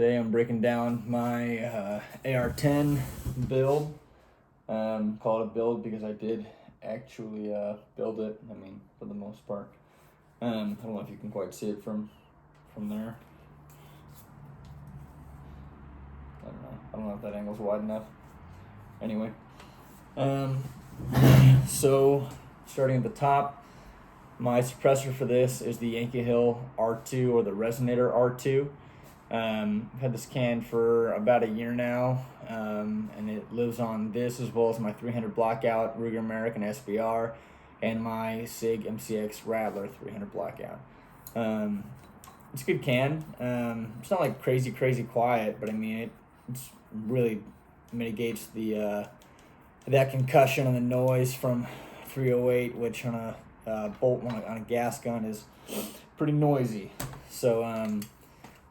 Today I'm breaking down my AR10 build. Call it a build because I did actually build it, I mean, for the most part. I don't know if you can quite see it from there. I don't know if that angle's wide enough. Anyway, so starting at the top, my suppressor for this is the Yankee Hill R2 or the Resonator R2. I've had this can for about a year now, and it lives on this as well as my 300 Blackout Ruger American SBR and my SIG MCX Rattler 300 Blackout. It's a good can. It's not like crazy quiet, but I mean it's really mitigates the that concussion and the noise from 308, which on a bolt on a gas gun is pretty noisy. So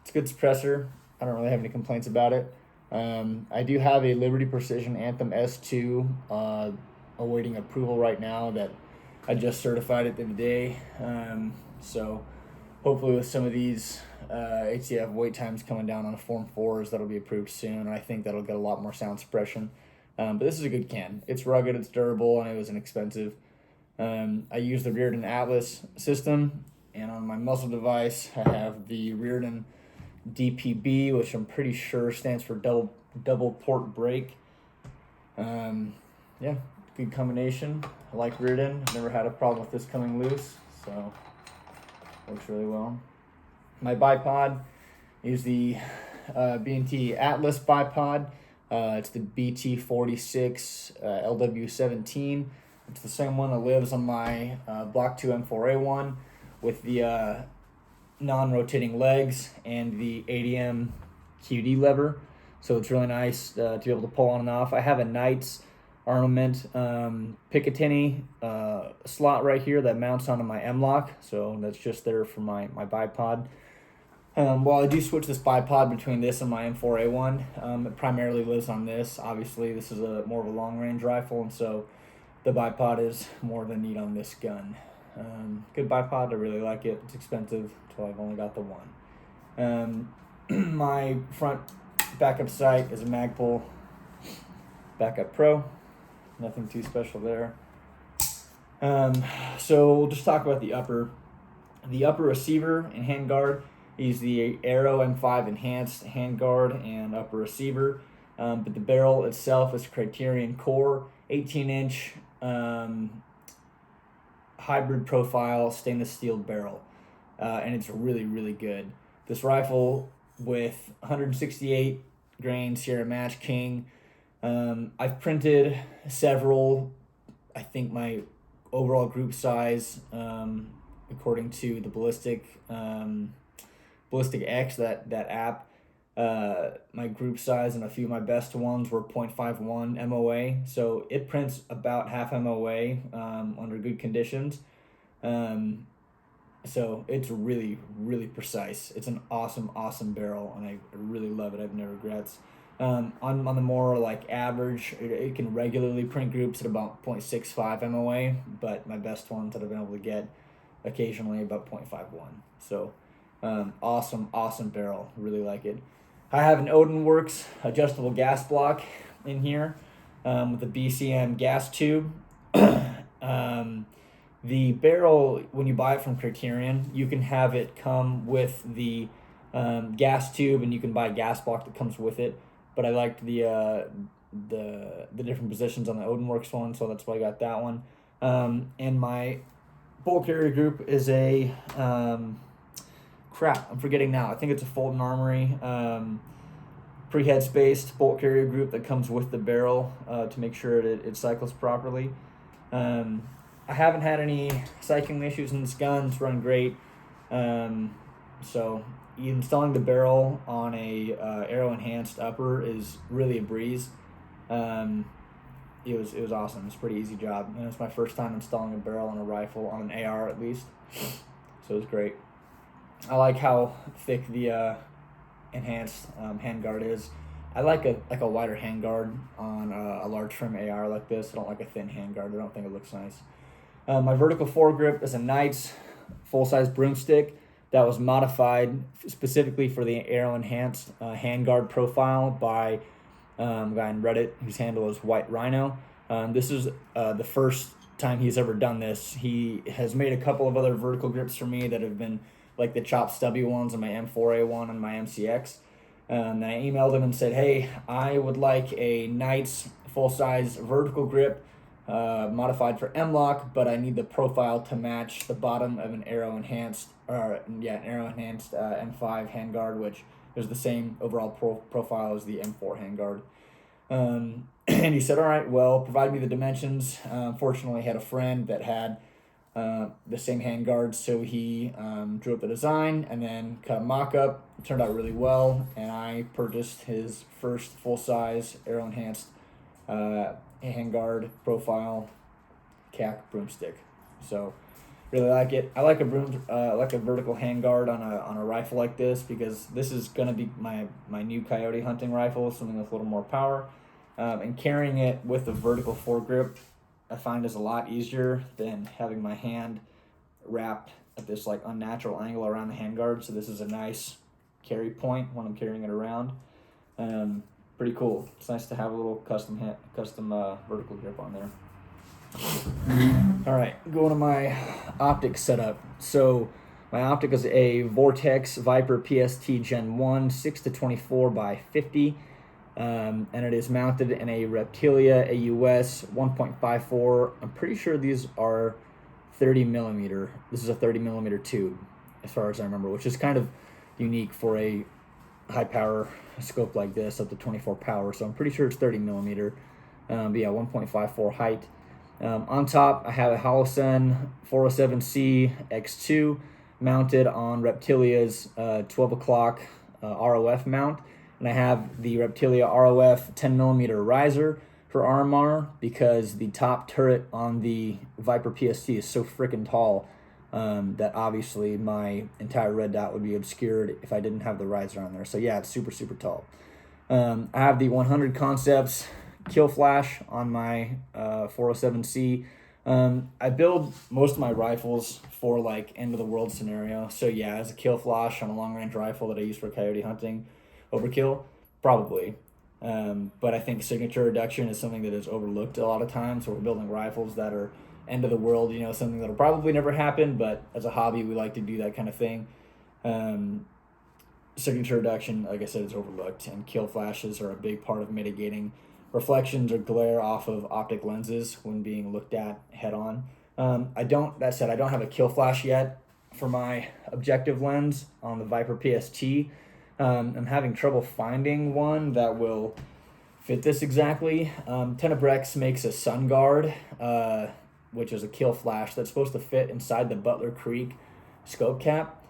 it's a good suppressor. I don't really have any complaints about it. I do have a Liberty Precision Anthem S2 awaiting approval right now that I just certified it the other day. So hopefully with some of these HCF wait times coming down on Form 4s, that'll be approved soon, and I think that'll get a lot more sound suppression. But this is a good can. It's rugged, it's durable, and it was inexpensive. I use the Reardon Atlas system, and on my muzzle device, I have the Reardon DPB, which I'm pretty sure stands for double port brake. Yeah, good combination. I like Reardon. Never had a problem with this coming loose, so works really well. My bipod is the B&T Atlas bipod. It's the BT46 LW17. It's the same one that lives on my Block 2 M4A1 with the non-rotating legs and the ADM QD lever. So it's really nice to be able to pull on and off. I have a Knights Armament Picatinny slot right here that mounts onto my M-Lock. So that's just there for my bipod. While I do switch this bipod between this and my M4A1, it primarily lives on this. Obviously, this is more of a long-range rifle, and so the bipod is more of a need on this gun. Good bipod, I really like it. It's expensive, so I've only got the one. My front backup sight is a Magpul Backup Pro. Nothing too special there. So we'll just talk about the upper. The upper receiver and handguard is the Aero M5 Enhanced handguard and upper receiver. But the barrel itself is Criterion Core, 18-inch hybrid profile stainless steel barrel. And it's really good. This rifle with 168 grain Sierra Match King. I've printed several. I think my overall group size, according to the Ballistic X, that app, my group size and a few of my best ones were 0.51 MOA. So it prints about half MOA under good conditions. So it's really precise. It's an awesome barrel, and I really love it. I have no regrets. On the more like average, it can regularly print groups at about 0.65 MOA, but my best ones that I've been able to get occasionally about 0.51. So awesome barrel. Really like it. I have an Odin Works adjustable gas block in here with a BCM gas tube. The barrel, when you buy it from Criterion, you can have it come with the gas tube, and you can buy a gas block that comes with it. But I liked the different positions on the Odin Works one, so that's why I got that one. And my bolt carrier group is a I'm forgetting now. I think it's a Fulton Armory pre-head spaced bolt carrier group that comes with the barrel to make sure it cycles properly. I haven't had any cycling issues in this gun. It's run great. So installing the barrel on a Aero enhanced upper is really a breeze. It was awesome. It's a pretty easy job, and it's my first time installing a barrel on a rifle, on an AR at least. So it was great. I like how thick the enhanced handguard is. I like a wider handguard on a large trim AR like this. I don't like a thin handguard. I don't think it looks nice. My vertical foregrip is a Knights full-size broomstick that was modified specifically for the Aero enhanced handguard profile by a guy on Reddit whose handle is White Rhino. This is the first time he's ever done this. He has made a couple of other vertical grips for me that have been like the chopped stubby ones on my M4A1 and my MCX. And I emailed him and said, hey, I would like a Knights full-size vertical grip modified for M-Lock, but I need the profile to match the bottom of an Aero enhanced M5 handguard, which is the same overall profile as the M4 handguard. And he said, all right, well, provide me the dimensions. Fortunately, I had a friend that had the same handguards, so he drew up the design and then cut a mock-up. It turned out really well, and I purchased his first full-size Aero enhanced handguard profile CAC broomstick. So really like it. I like a vertical handguard on a rifle like this, because this is gonna be my new coyote hunting rifle, something with a little more power. And carrying it with a vertical foregrip, I find is a lot easier than having my hand wrapped at this like unnatural angle around the handguard. So this is a nice carry point when I'm carrying it around. Pretty cool. It's nice to have a little custom vertical grip on there. All right, going to my optic setup. So my optic is a Vortex Viper PST Gen 1 6-24 by 50. And it is mounted in a Reptilia AUS 1.54. I'm pretty sure these are 30 millimeter. This is a 30 millimeter tube, as far as I remember, which is kind of unique for a high power scope like this, up to 24 power. So I'm pretty sure it's 30 millimeter. But yeah, 1.54 height. On top, I have a Holosun 407C X2 mounted on Reptilia's 12 o'clock ROF mount. And I have the Reptilia ROF 10 millimeter riser for RMR, because the top turret on the Viper PST is so freaking tall that obviously my entire red dot would be obscured if I didn't have the riser on there. So yeah, it's super, super tall. I have the 100 Concepts kill flash on my 407C. I build most of my rifles for like end of the world scenario. So yeah, as a kill flash on a long range rifle that I use for coyote hunting, overkill, probably. But I think signature reduction is something that is overlooked a lot of times. So we're building rifles that are end of the world, something that'll probably never happen, but as a hobby, we like to do that kind of thing. Signature reduction, like I said, is overlooked, and kill flashes are a big part of mitigating reflections or glare off of optic lenses when being looked at head on. I don't have a kill flash yet for my objective lens on the Viper PST. I'm having trouble finding one that will fit this exactly. Tenebrex makes a Sun Guard, which is a kill flash that's supposed to fit inside the Butler Creek scope cap,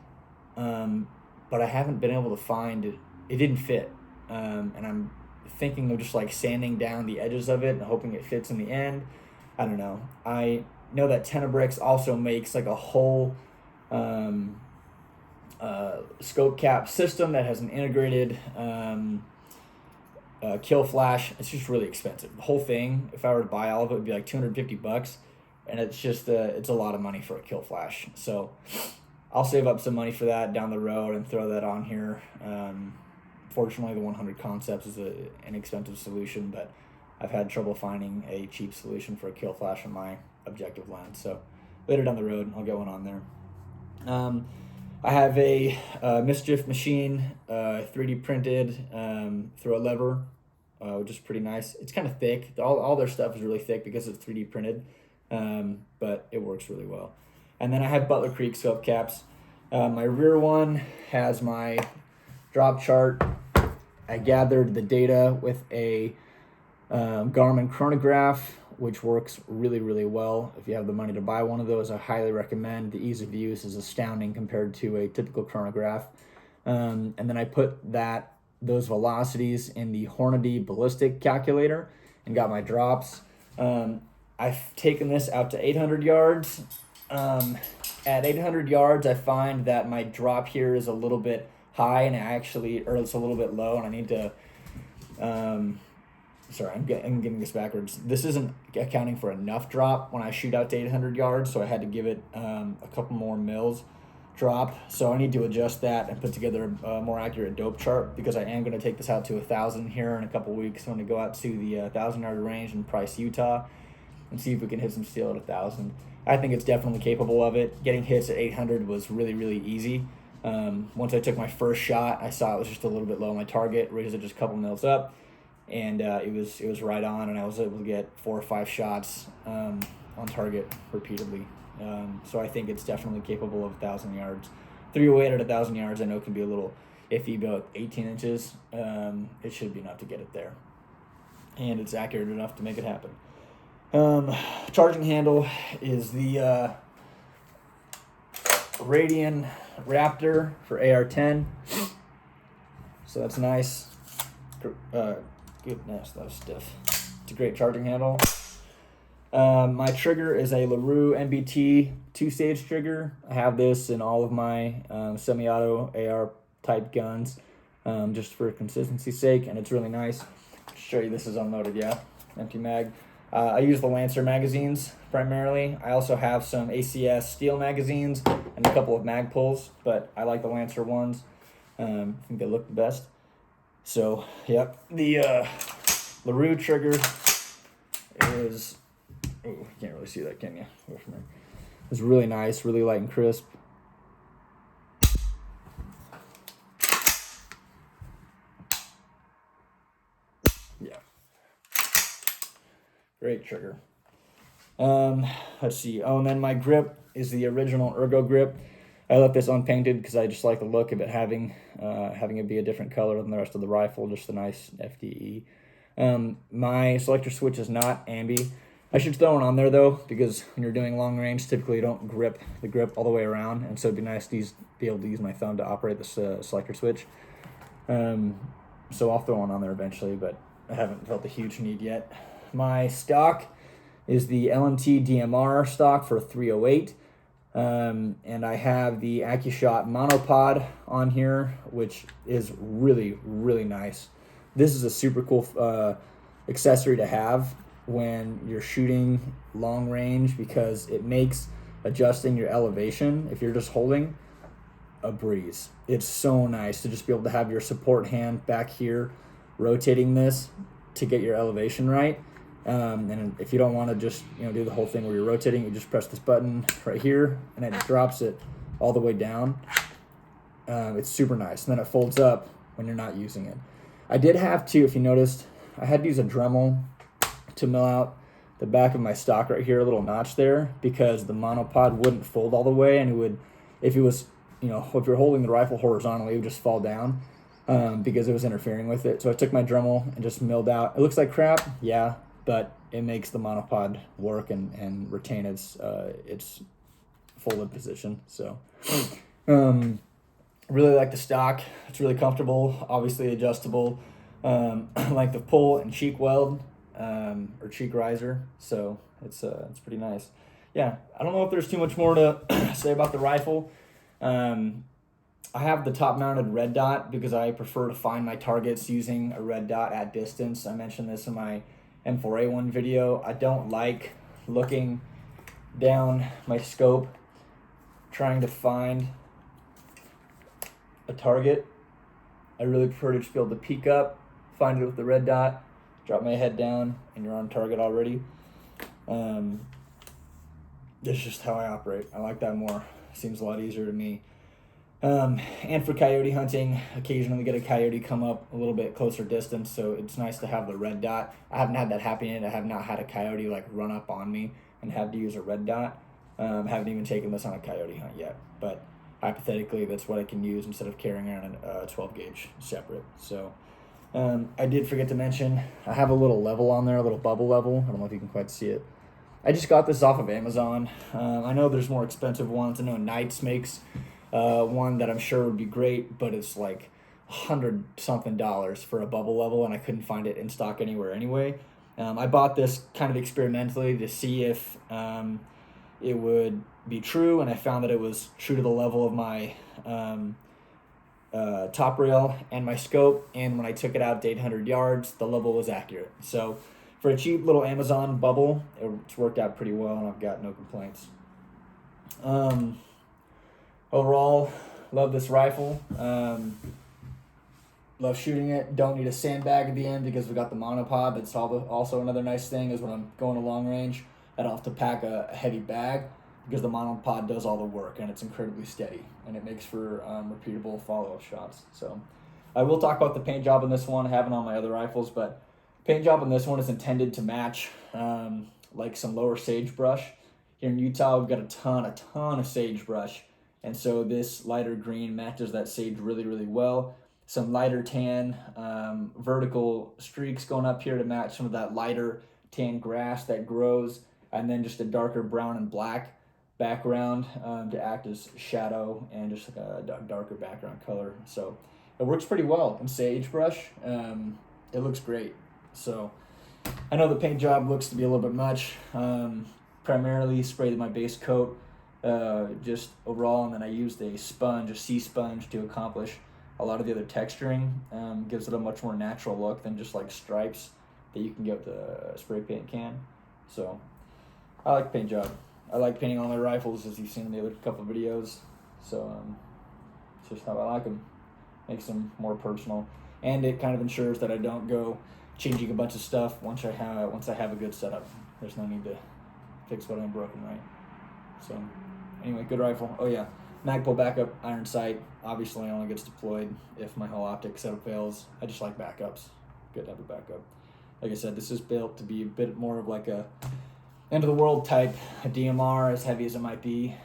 but I haven't been able to find it. It didn't fit, and I'm thinking of just like sanding down the edges of it and hoping it fits in the end. I don't know. I know that Tenebrex also makes like a whole scope cap system that has an integrated kill flash. It's just really expensive. The whole thing, if I were to buy all of it, would be like $250, and it's just it's a lot of money for a kill flash. So I'll save up some money for that down the road and throw that on here. Fortunately, the 100 Concepts is an inexpensive solution, but I've had trouble finding a cheap solution for a kill flash on my objective lens. So later down the road, I'll get one on there. I have a Mischief Machine 3D printed through a lever, which is pretty nice. It's kind of thick. All their stuff is really thick because it's 3D printed, but it works really well. And then I have Butler Creek scope caps. My rear one has my drop chart. I gathered the data with a Garmin chronograph, which works really, really well. If you have the money to buy one of those, I highly recommend. The ease of use is astounding compared to a typical chronograph. And then I put those velocities in the Hornady ballistic calculator and got my drops. I've taken this out to 800 yards. At 800 yards, I find that my drop here is a little bit high, and it's a little bit low, and I need to, sorry, I'm getting this backwards. This isn't accounting for enough drop when I shoot out to 800 yards, so I had to give it a couple more mils. drop, so I need to adjust that and put together a more accurate dope chart, because I am going to take this out to 1,000 here in a couple weeks. I'm going to go out to the 1,000-yard range in Price, Utah, and see if we can hit some steel at 1,000. I think it's definitely capable of it. Getting hits at 800 was really, really easy. Once I took my first shot, I saw it was just a little bit low on my target, raised it just a couple mils up, and it was right on, and I was able to get 4 or 5 shots on target repeatedly. So I think it's definitely capable of 1,000 yards. 308 at 1,000 yards I know can be a little iffy, but 18 inches, it should be enough to get it there. And it's accurate enough to make it happen. Charging handle is the Radian Raptor for AR10. So that's nice. Goodness, that was stiff. It's a great charging handle. My trigger is a LaRue MBT 2-stage trigger. I have this in all of my semi-auto AR type guns, just for consistency's sake, and it's really nice. I'll show you this is unloaded, yeah, empty mag. I use the Lancer magazines primarily. I also have some ACS steel magazines and a couple of mag pulls, but I like the Lancer ones. I think they look the best. So, yep, the LaRue trigger is... Oh, you can't really see that, can you? It's really nice, really light and crisp. Yeah. Great trigger. Let's see. Oh, and then my grip is the original Ergo grip. I left this unpainted because I just like the look of it having it be a different color than the rest of the rifle, just a nice FDE. My selector switch is not ambi. I should throw one on there though, because when you're doing long range, typically you don't grip the grip all the way around, and so it'd be nice to be able to use my thumb to operate this selector switch. So I'll throw one on there eventually, but I haven't felt a huge need yet. My stock is the LMT DMR stock for 308, and I have the AccuShot monopod on here, which is really, really nice. This is a super cool accessory to have when you're shooting long range, because it makes adjusting your elevation, if you're just holding, a breeze. It's so nice to just be able to have your support hand back here rotating this to get your elevation right. And if you don't want to just do the whole thing where you're rotating, you just press this button right here and it drops it all the way down. It's super nice, and then it folds up when you're not using it. I did have to, if you noticed, I had to use a Dremel to mill out the back of my stock right here, a little notch there, because the monopod wouldn't fold all the way, and it would, if it was, if you're holding the rifle horizontally, it would just fall down because it was interfering with it. So I took my Dremel and just milled out. It looks like crap, yeah, but it makes the monopod work and retain its folded position. So really like the stock. It's really comfortable, obviously adjustable, length of pull and cheek weld. Or cheek riser, so it's pretty nice. Yeah, I don't know if there's too much more to say about the rifle. I have the top-mounted red dot because I prefer to find my targets using a red dot at distance. I mentioned this in my M4A1 video. I don't like looking down my scope trying to find a target. I really prefer to just be able to peek up, find it with the red dot, drop my head down, and you're on target already. That's just how I operate. I like that more. Seems a lot easier to me. And for coyote hunting, occasionally get a coyote come up a little bit closer distance, so it's nice to have the red dot. I haven't had that happen yet. I have not had a coyote run up on me and have to use a red dot. Haven't even taken this on a coyote hunt yet, but hypothetically that's what I can use instead of carrying around a 12 gauge separate. So I did forget to mention, I have a little level on there, a little bubble level. I don't know if you can quite see it. I just got this off of Amazon. I know there's more expensive ones. I know Knights makes one that I'm sure would be great, but it's like $100-something for a bubble level, and I couldn't find it in stock anywhere anyway. I bought this kind of experimentally to see if it would be true, and I found that it was true to the level of my top rail and my scope, and when I took it out to 800 yards, the level was accurate. So for a cheap little Amazon bubble, it's worked out pretty well, and I've got no complaints. Overall, love this rifle. Love shooting it. Don't need a sandbag at the end because we got the monopod. That's also another nice thing is when I'm going to long range, I don't have to pack a heavy bag because the monopod does all the work and it's incredibly steady and it makes for repeatable follow-up shots. So I will talk about the paint job on this one. I haven't on my other rifles, but paint job on this one is intended to match like some lower sagebrush. Here in Utah, we've got a ton of sagebrush. And so this lighter green matches that sage really, really well. Some lighter tan vertical streaks going up here to match some of that lighter tan grass that grows, and then just a darker brown and black background to act as shadow and just like a darker background color. So it works pretty well in sagebrush. It looks great. So I know the paint job looks to be a little bit much. Primarily sprayed my base coat just overall, and then I used a sea sponge to accomplish a lot of the other texturing. Gives it a much more natural look than just like stripes that you can get with a spray paint can. So I like the paint job. I like painting all my rifles, as you've seen in the other couple of videos. So it's just how I like them. Makes them more personal, and it kind of ensures that I don't go changing a bunch of stuff once I have a good setup. There's no need to fix what I'm broken, right? So anyway, good rifle. Oh yeah, Magpul backup, iron sight. Obviously only gets deployed if my whole optic setup fails. I just like backups. Good to have a backup. Like I said, this is built to be a bit more of like a end of the world type, a DMR, as heavy as it might be,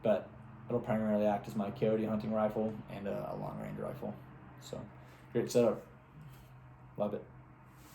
but it'll primarily act as my coyote hunting rifle and a long range rifle. So great setup. Love it.